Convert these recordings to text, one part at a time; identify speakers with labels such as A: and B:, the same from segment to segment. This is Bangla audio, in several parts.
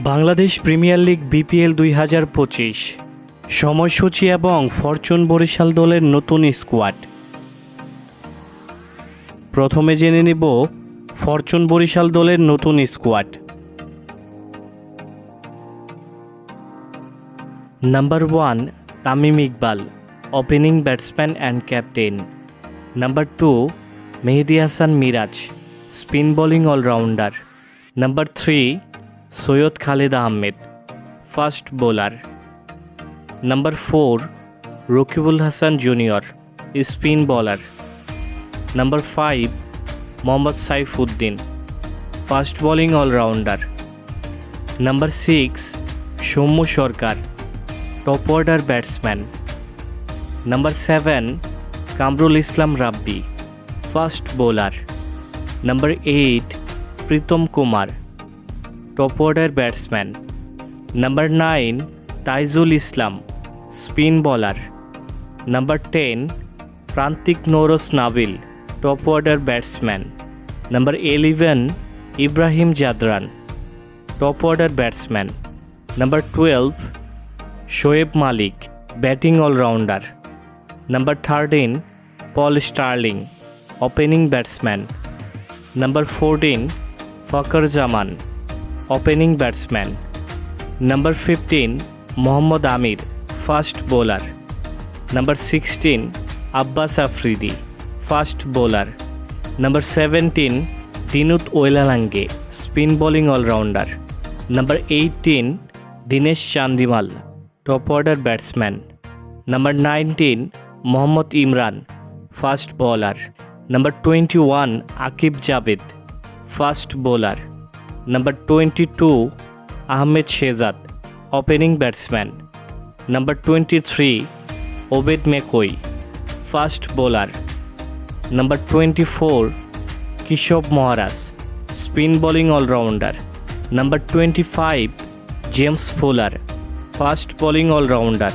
A: বাংলাদেশ প্রিমিয়ার লিগ বিপিএল 2025 সময়সূচি এবং ফরচুন বরিশাল দলের নতুন স্কোয়াড। প্রথমে জেনে নিব ফরচুন বরিশাল দলের নতুন squad. Number 1 Tamim Iqbal, opening batsman and captain. Number 2 Mehedi Hasan Miraz, spin bowling allrounder. Number 3 Syed Khaled Ahmed, fast bowler. Number 4 Rakibul Hasan junior, spin bowler. Number 5 Mohammad Saifuddin, fast bowling allrounder. Number 6 Soumya Sarkar, top order batsman. Number 7 Kamrul Islam Rabbi, fast bowler. Number 8 Pritam Kumar, top order batsman. Number 9 Taijul Islam, spin bowler. Number 10 Prantik Nawrose Nabil, top order batsman. Number 11 Ibrahim Zadran, top order batsman. Number 12 Shoaib Malik, batting all rounder. Number 13 Paul Stirling, opening batsman. Number 14 Fakhar Zaman, opening batsman. Number 15 Mohammad Amir, fast bowler. Number 16 Abbas Afridi, fast bowler. Number 17 Dunith ওয়েলালাঙ্গে, spin bowling allrounder. Number 18 Dinesh Chandimal, top order batsman. Number 19 Mohammad Imran, fast bowler. Number 21 Aqib Javed, fast bowler. Number 22 Ahmed Shehzad, opening batsman. Number 23 Obed McCoy, fast bowler. Number 24 Kishore Maharaj, spin bowling allrounder. Number 25 James Fuller, fast bowling allrounder.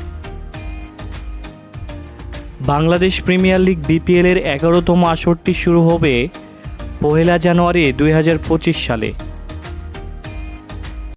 A: Bangladesh premier league বিপিএলের 11তম আসরটি শুরু হবে 1 জানুয়ারি 2025 সালে।